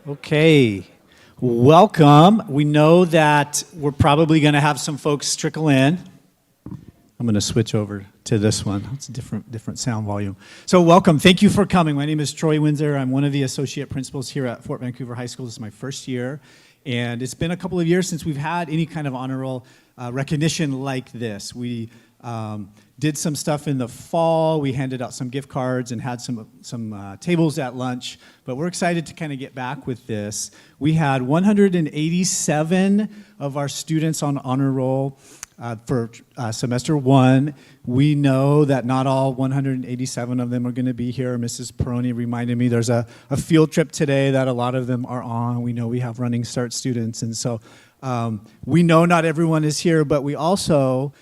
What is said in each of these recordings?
Okay, welcome. We know that we're probably going to have some folks trickle in. I'm going to switch over to this one. It's a different sound volume. So welcome. Thank you for coming. My name is Troy Windsor. I'm one of the associate principals here at Fort Vancouver High School. This is my first year, and it's been a couple of years since we've had any kind of honor roll recognition like this. We did some stuff in the fall. We handed out some gift cards and had some tables at lunch, but we're excited to kind of get back with this. We had 187 of our students on honor roll for semester one. We know that not all 187 of them are going to be here. Mrs. Peroni reminded me there's a field trip today that a lot of them are on. We know we have running start students, and so we know not everyone is here, but we also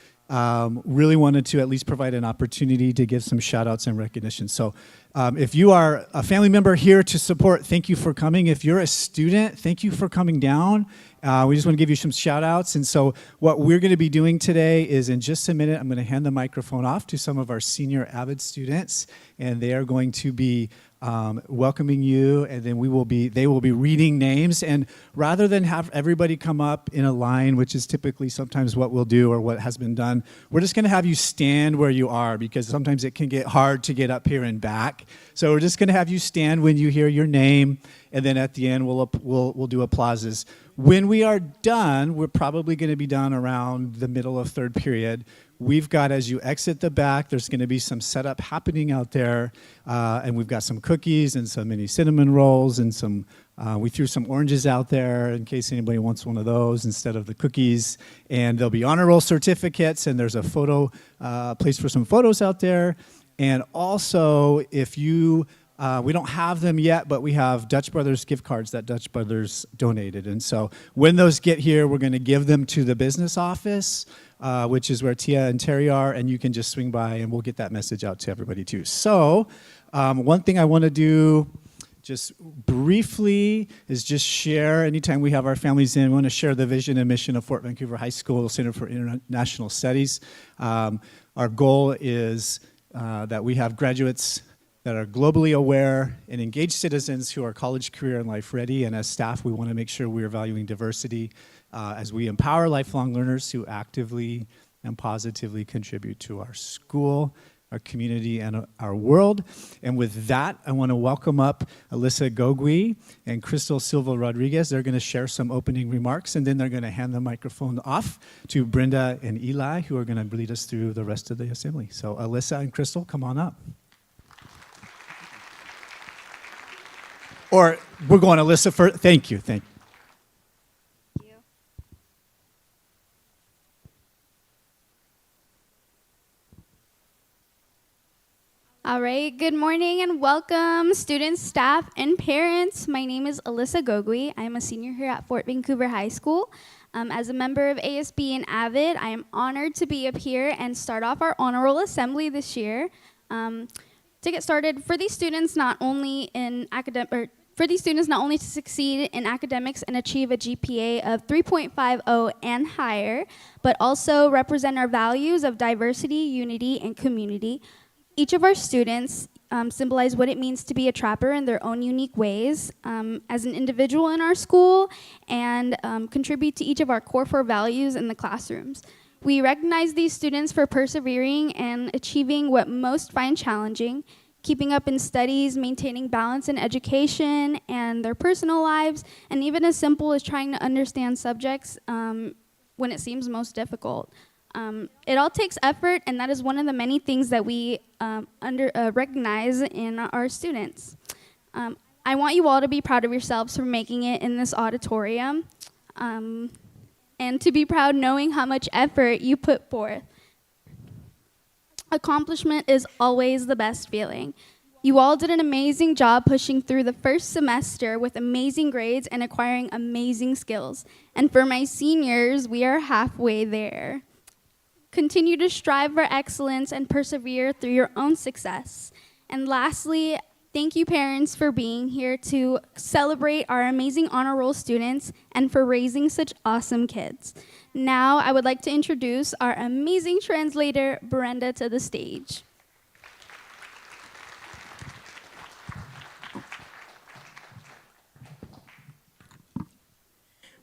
really wanted to at least provide an opportunity to give some shout outs and recognition. So if you are a family member here to support, thank you for coming. If you're a student, thank you for coming down. We just want to give you some shout outs. And so what we're going to be doing today is in just a minute, I'm going to hand the microphone off to some of our senior AVID students, and they are going to be welcoming you, and then they will be reading names. And rather than have everybody come up in a line, which is typically sometimes what we'll do or what has been done, we're just going to have you stand where you are, because sometimes it can get hard to get up here and back. So we're just going to have you stand when you hear your name, and then at the end we'll do applauses. When we are done, we're probably going to be done around the middle of third period. We've got, as you exit the back, there's going to be some setup happening out there, and we've got some cookies and some mini cinnamon rolls and some, we threw some oranges out there in case anybody wants one of those instead of the cookies. And there'll be honor roll certificates, and there's a photo place for some photos out there. And also, if you, we don't have them yet, but we have Dutch Brothers gift cards that Dutch Brothers donated. And so when those get here, we're going to give them to the business office, which is where Tia and Terry are, and you can just swing by and we'll get that message out to everybody too. So one thing I want to do just briefly is just share, anytime we have our families in, we want to share the vision and mission of Fort Vancouver High School Center for International Studies. Our goal is that we have graduates that are globally aware and engaged citizens who are college, career, and life ready. And as staff, we want to make sure we are valuing diversity as we empower lifelong learners who actively and positively contribute to our school, our community, and our world. And with that, I want to welcome up Alyssa Gogui and Crystal Silva Rodriguez. They're going to share some opening remarks, and then they're going to hand the microphone off to Brenda and Eli, who are going to lead us through the rest of the assembly. So Alyssa and Crystal, come on up. Or we're going Alyssa first. Thank you. All right, good morning and welcome students, staff, and parents. My name is Alyssa Gogui. I am a senior here at Fort Vancouver High School. As a member of ASB and AVID, I am honored to be up here and start off our honor roll assembly this year. To get started, for these students not only to succeed in academics and achieve a GPA of 3.50 and higher, but also represent our values of diversity, unity, and community. Each of our students symbolize what it means to be a trapper in their own unique ways as an individual in our school, and contribute to each of our core 4 values in the classrooms. We recognize these students for persevering and achieving what most find challenging, keeping up in studies, maintaining balance in education and their personal lives, and even as simple as trying to understand subjects when it seems most difficult. It all takes effort, and that is one of the many things that we recognize in our students. I want you all to be proud of yourselves for making it in this auditorium, and to be proud knowing how much effort you put forth. Accomplishment is always the best feeling. You all did an amazing job pushing through the first semester with amazing grades and acquiring amazing skills. And for my seniors, we are halfway there. Continue to strive for excellence and persevere through your own success. And lastly, thank you parents for being here to celebrate our amazing honor roll students and for raising such awesome kids. Now I would like to introduce our amazing translator, Brenda, to the stage.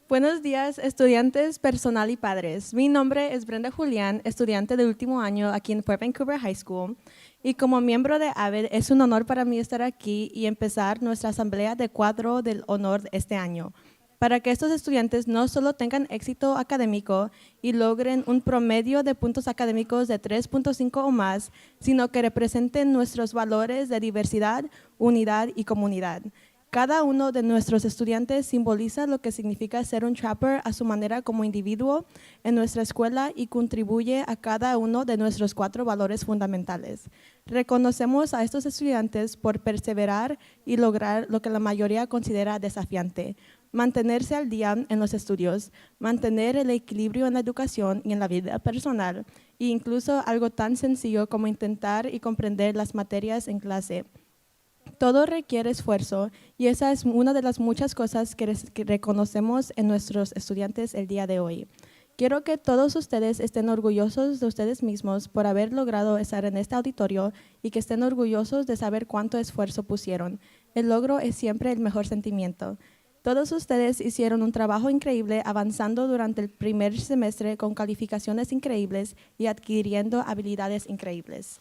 Buenos días, estudiantes, personal y padres. Mi nombre es Brenda Julián, estudiante de último año aquí en Fort Vancouver High School. Y como miembro de AVID, es un honor para mí estar aquí y empezar nuestra asamblea de cuadro del honor este año, para que estos estudiantes no solo tengan éxito académico y logren un promedio de puntos académicos de 3.5 o más, sino que representen nuestros valores de diversidad, unidad y comunidad. Cada uno de nuestros estudiantes simboliza lo que significa ser un trapper a su manera como individuo en nuestra escuela y contribuye a cada uno de nuestros 4 valores fundamentales. Reconocemos a estos estudiantes por perseverar y lograr lo que la mayoría considera desafiante: mantenerse al día en los estudios, mantener el equilibrio en la educación y en la vida personal, e incluso algo tan sencillo como intentar y comprender las materias en clase. Todo requiere esfuerzo y esa es una de las muchas cosas que reconocemos en nuestros estudiantes el día de hoy. Quiero que todos ustedes estén orgullosos de ustedes mismos por haber logrado estar en este auditorio y que estén orgullosos de saber cuánto esfuerzo pusieron. El logro es siempre el mejor sentimiento. Todos ustedes hicieron un trabajo increíble avanzando durante el primer semestre con calificaciones increíbles y adquiriendo habilidades increíbles.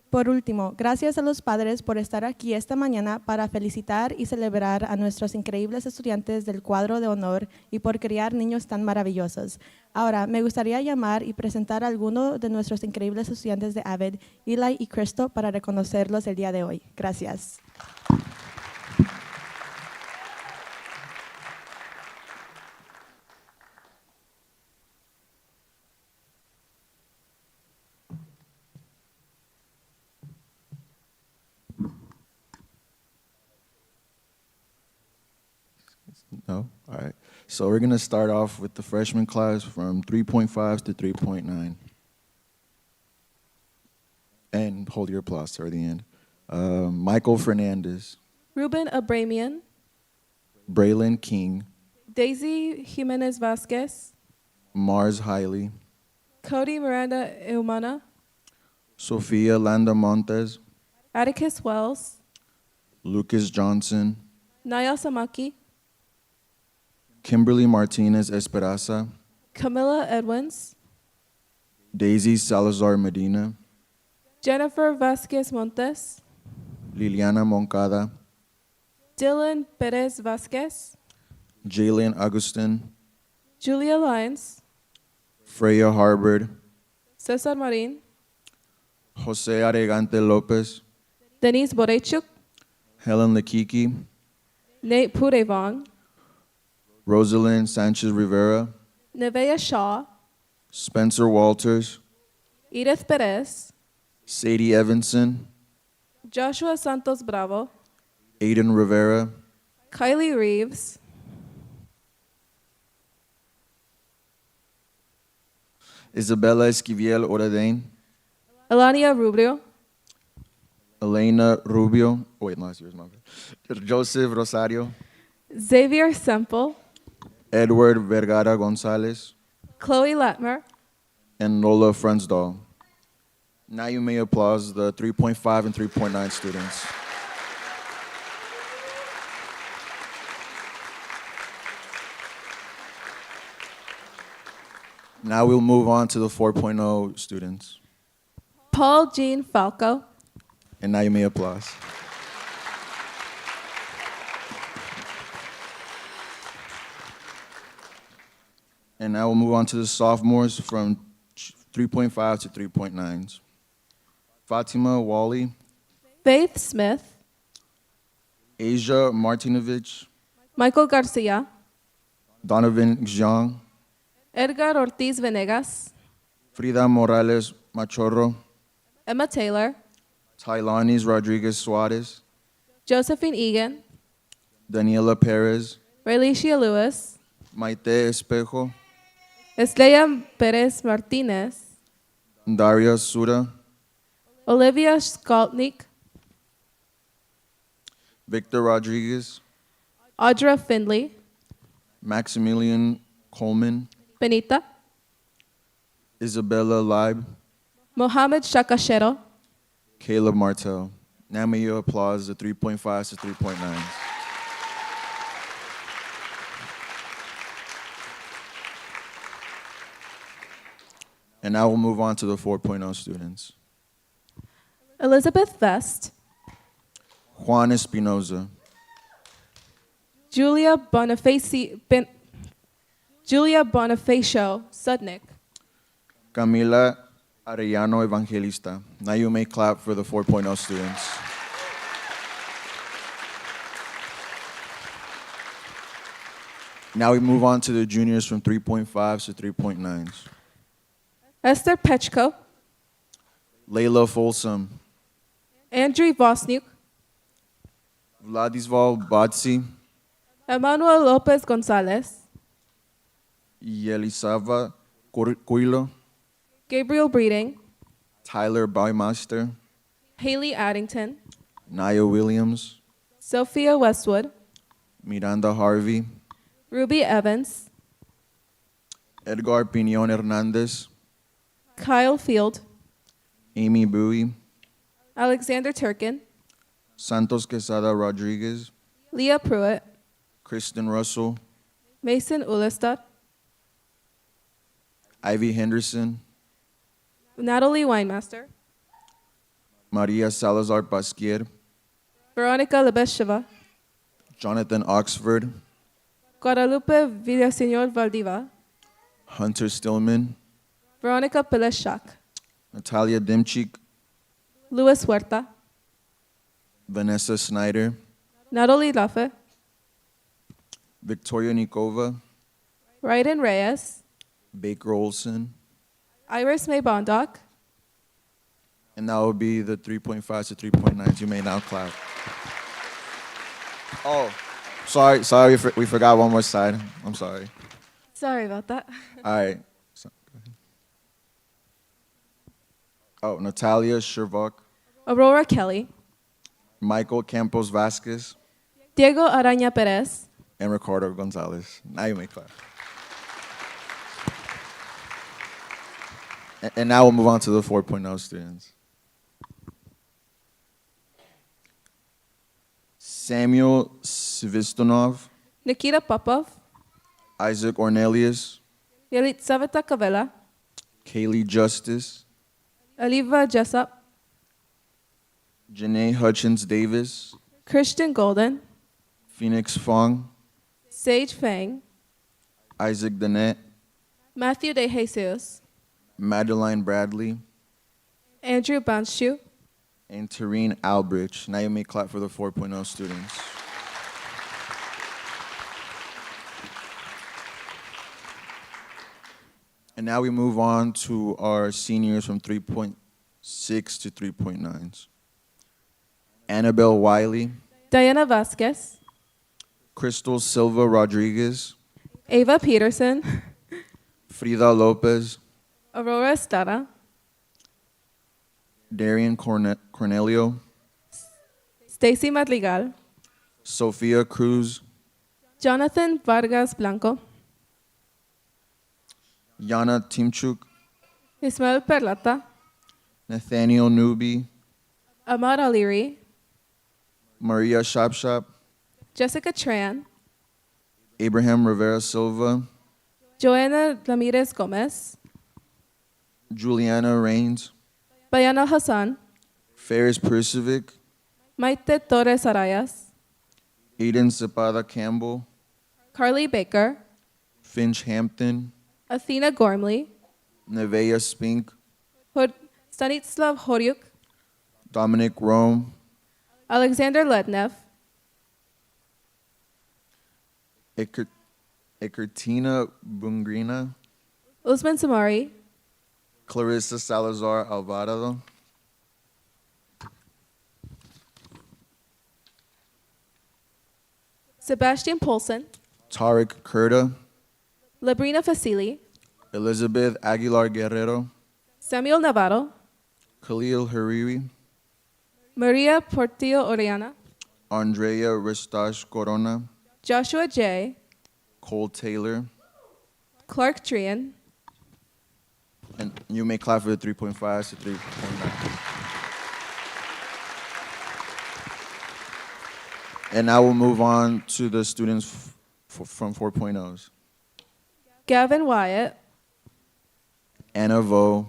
Por último, gracias a los padres por estar aquí esta mañana para felicitar y celebrar a nuestros increíbles estudiantes del cuadro de honor y por criar niños tan maravillosos. Ahora, me gustaría llamar y presentar a algunos de nuestros increíbles estudiantes de AVID, Eli y Cristo, para reconocerlos el día de hoy. Gracias. No? All right. So we're going to start off with the freshman class from 3.5 to 3.9. And hold your applause toward the end. Michael Fernandez, Ruben Abramian, Braylon King, Daisy Jimenez Vasquez, Mars Hiley, Cody Miranda Eumana, Sofia Landa Montes, Atticus Wells, Lucas Johnson, Niall Samaki, Kimberly Martinez Esperaza, Camilla Edwins, Daisy Salazar Medina, Jennifer Vasquez Montes, Liliana Moncada, Dylan Perez Vasquez, Jalen Agustin, Julia Lyons, Freya Harbord, Cesar Marin, Jose Aregante Lopez, Denise Borechuk, Helen Lekiki, Nate Purevong, Rosalind Sanchez Rivera, Nevaeh Shaw, Spencer Walters, Edith Perez, Sadie Evanson, Joshua Santos Bravo, Aiden Rivera, Kylie Reeves, Isabella Esquivel Oradain, Elania Rubio, Elena Rubio, oh wait, last year's my bad. Joseph Rosario, Xavier Semple, Edward Vergara Gonzalez, Chloe Latmer, and Nola Frensdahl. Now you may applaud the 3.5 and 3.9 students. Now we'll move on to the 4.0 students. Paul Jean Falco, And now you may applaud. And now we'll move on to the sophomores from 3.5 to 3.9s. Fatima Wally, Faith Smith, Asia Martinovich, Michael Garcia, Donovan Xiang, Edgar Ortiz Venegas, Frida Morales Machorro, Emma Taylor, Tylanis Rodriguez Suarez, Josephine Egan, Daniela Perez, Raylicia Lewis, Maite Espejo, Estrella Perez Martinez, Daria Sura, Olivia Skoltnik, Victor Rodriguez, Audra Findley, Maximilian Coleman, Benita, Isabella Leib, Mohamed Shakashero, Caleb Martel. Now may you applause the 3.5s to 3.9s. And now we'll move on to the 4.0 students. Elizabeth Vest, Juan Espinoza, Julia Bonifacio Sudnick, Camila Arellano Evangelista. Now you may clap for the 4.0 students. Now we move on to the juniors from 3.5s to 3.9s. Esther Pechko, Layla Folsom, Andrew Vosniuk, Vladisval Batsi, Emmanuel Lopez Gonzalez, Yelisava Cuilo, Gabriel Breeding, Tyler Baumaster, Haley Addington, Naya Williams, Sophia Westwood, Miranda Harvey, Ruby Evans, Edgar Piñón Hernandez, Kyle Field, Amy Bowie, Alexander Turkin, Santos Quesada Rodriguez, Leah Pruitt, Kristen Russell, Mason Ulestad, Ivy Henderson, Natalie Weinmaster, Maria Salazar Pasquier, Veronica Lebesheva, Jonathan Oxford, Guadalupe Villaseñor Valdiva, Hunter Stillman, Veronica Peleshak, Natalia Dimchik, Luis Huerta, Vanessa Snyder, Natalie Lafe, Victoria Nikova, Raiden Reyes, Baker Olson, Iris May Bondoc, and that will be the 3.5s to 3.9s. You may now clap. Oh, sorry, we forgot one more side. I'm sorry. Sorry about that. All right. Go ahead. Oh, Natalia Shervok, Aurora Kelly, Michael Campos Vasquez, Diego Araña Perez, and Ricardo Gonzalez. Now you may clap. And now we'll move on to the 4.0 students. Samuel Svistonov, Nikita Popov, Isaac Ornelius, Yelitsaveta Cavella, Kaylee Justice, Aliva Jessup, Janae Hutchins Davis, Christian Golden, Phoenix Fong, Sage Fang, Isaac Danette, Matthew De Jesus, Madeline Bradley, Andrew Banshu, and Tareen Albrich. Now you may clap for the 4.0 students. And now we move on to our seniors from 3.6 to 3.9s. Annabelle Wiley, Diana Vasquez, Crystal Silva Rodriguez, Ava Peterson, Frida Lopez, Aurora Estrada, Darian Cornelio, Stacy Madrigal, Sofia Cruz, Jonathan Vargas Blanco, Yana Timchuk, Ismael Perlata, Nathaniel Newby, Ahmad Aliri, Maria Shapshap, Jessica Tran, Abraham Rivera Silva, Joanna Ramirez Gomez, Juliana Rains, Bayana Hassan, Ferris Percivic, Maite Torres Arayas, Aiden Zapada Campbell, Carly Baker, Finch Hampton, Athena Gormley, Nevaeh Spink, Stanislav Horyuk, Dominic Rome, Alexander Lednev, Ekertina Bungrina, Usman Samari, Clarissa Salazar Alvarado, Sebastian Polson, Tariq Kurta, Labrina Fasili, Elizabeth Aguilar Guerrero, Samuel Navarro, Khalil Hariri, Maria Portillo Oriana, Andrea Ristash Corona, Joshua J., Cole Taylor, Clark Trian, and you may clap for the 3.5s to 3.9. And now we'll move on to the students from 4.0s. Gavin Wyatt, Anna Vo,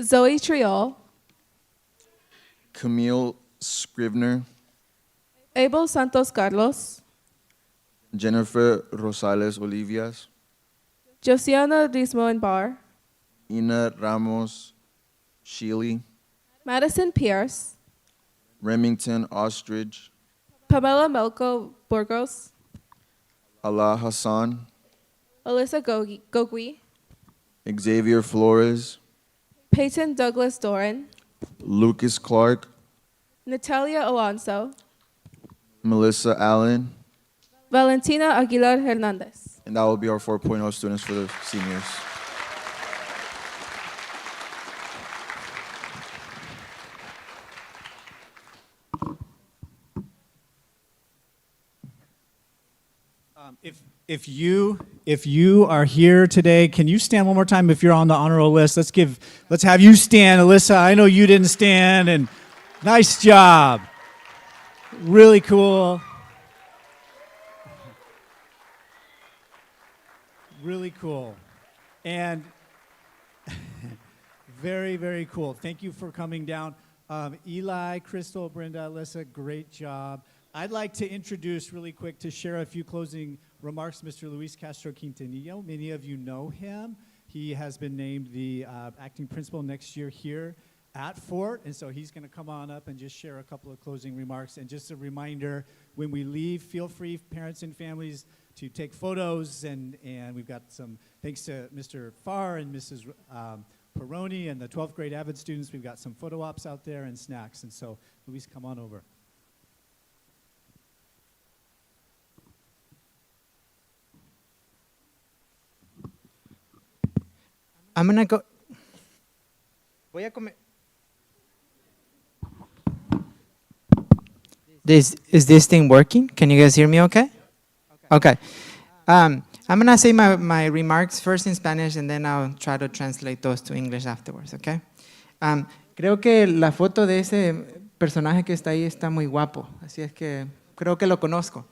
Zoe Triol, Camille Scrivener, Abel Santos Carlos, Jennifer Rosales Olivias, Josiana Rismo Bar, Ina Ramos Sheely, Madison Pierce, Remington Ostrich, Pamela Melco Burgos, Allah Hassan, Alyssa Gogui, Xavier Flores, Peyton Douglas Doran, Lucas Clark, Natalia Alonso, Melissa Allen, Valentina Aguilar Hernandez. and that will be our 4.0 students for the seniors. If you are here today, can you stand one more time if you're on the honor roll list? Let's have you stand, Alyssa. I know you didn't stand, and nice job. Really cool. Really cool. And very, very cool. Thank you for coming down. Eli, Crystal, Brenda, Alyssa, great job. I'd like to introduce really quick to share a few closing remarks, Mr. Luis Castro Quintanillo. Many of you know him. He has been named the acting principal next year here at Fort, and so he's going to come on up and just share a couple of closing remarks. And just a reminder, when we leave, feel free, parents and families, to take photos, and we've got some, thanks to Mr. Farr and Mrs. Peroni and the 12th grade Avid students, we've got some photo ops out there and snacks. And so, Luis, come on over. I'm gonna go. Voy a comer. Is this thing working? Can you guys hear me okay? Okay. I'm gonna say my remarks first in Spanish and then I'll try to translate those to English afterwards, okay? Creo que la foto de ese personaje que está ahí está muy guapo, así es que creo que lo conozco.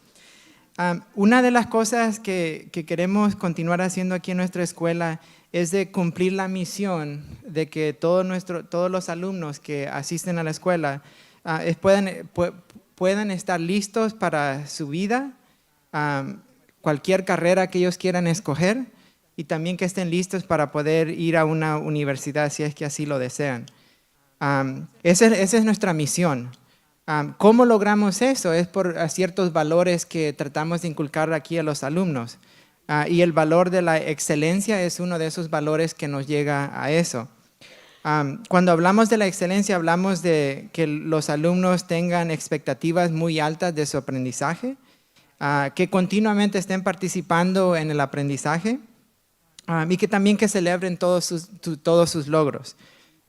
Una de las cosas que queremos continuar haciendo aquí en nuestra escuela es de cumplir la misión de que todos los alumnos que asisten a la escuela puedan estar listos para su vida, cualquier carrera que ellos quieran escoger, y también que estén listos para poder ir a una universidad si es que así lo desean. Esa es nuestra misión. ¿Cómo logramos eso? Es por ciertos valores que tratamos de inculcar aquí a los alumnos. Y el valor de la excelencia es uno de esos valores que nos llega a eso. Cuando hablamos de la excelencia, hablamos de que los alumnos tengan expectativas muy altas de su aprendizaje, que continuamente estén participando en el aprendizaje, y que también que celebren todos sus logros.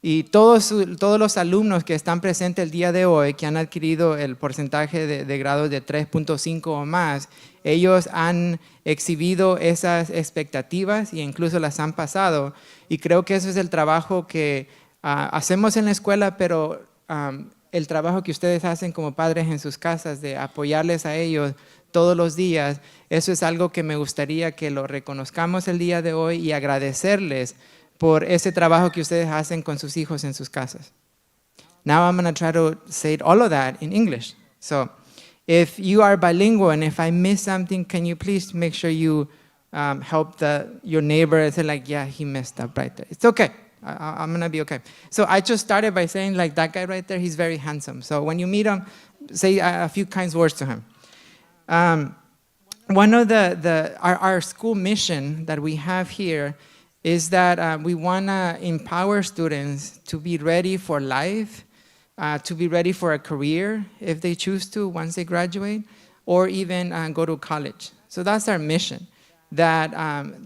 Y todos los alumnos que están presentes el día de hoy, que han adquirido el porcentaje de grados de 3.5 o más, ellos han exhibido esas expectativas e incluso las han pasado. Y creo que eso es el trabajo que hacemos en la escuela, pero el trabajo que ustedes hacen como padres en sus casas, de apoyarles a ellos todos los días, eso es algo que me gustaría que lo reconozcamos el día de hoy y agradecerles por ese trabajo que ustedes hacen con sus hijos en sus casas. Now I'm going to try to say all of that in English. So if you are bilingual and if I miss something, can you please make sure you help your neighbor and say like, yeah, he messed up right there. It's okay. I'm going to be okay. So I just started by saying like that guy right there, he's very handsome. So when you meet him, say a few kind words to him. One of our school mission that we have here is that we want to empower students to be ready for life, to be ready for a career if they choose to once they graduate, or even go to college. So that's our mission, that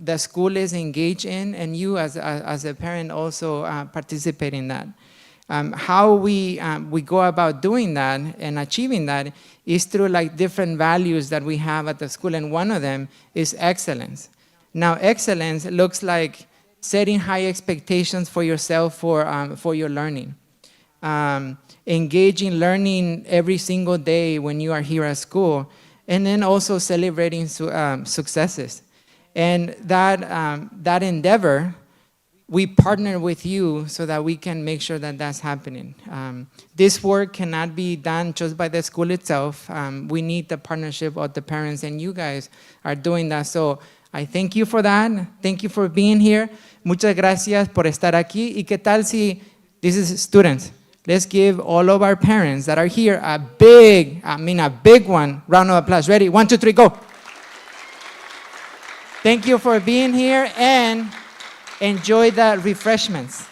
the school is engaged in, and you as a parent also participate in that. How we go about doing that and achieving that is through like different values that we have at the school, and one of them is excellence. Now, excellence looks like setting high expectations for yourself for your learning. Engaging learning every single day when you are here at school, and then also celebrating successes. And that endeavor, we partner with you so that we can make sure that that's happening. This work cannot be done just by the school itself. We need the partnership of the parents, and you guys are doing that. So I thank you for that. Thank you for being here. Muchas gracias por estar aquí. ¿Y qué tal si, this is students, let's give all of our parents that are here a big one, round of applause. Ready? 1, 2, 3, go. Thank you for being here, and enjoy the refreshments.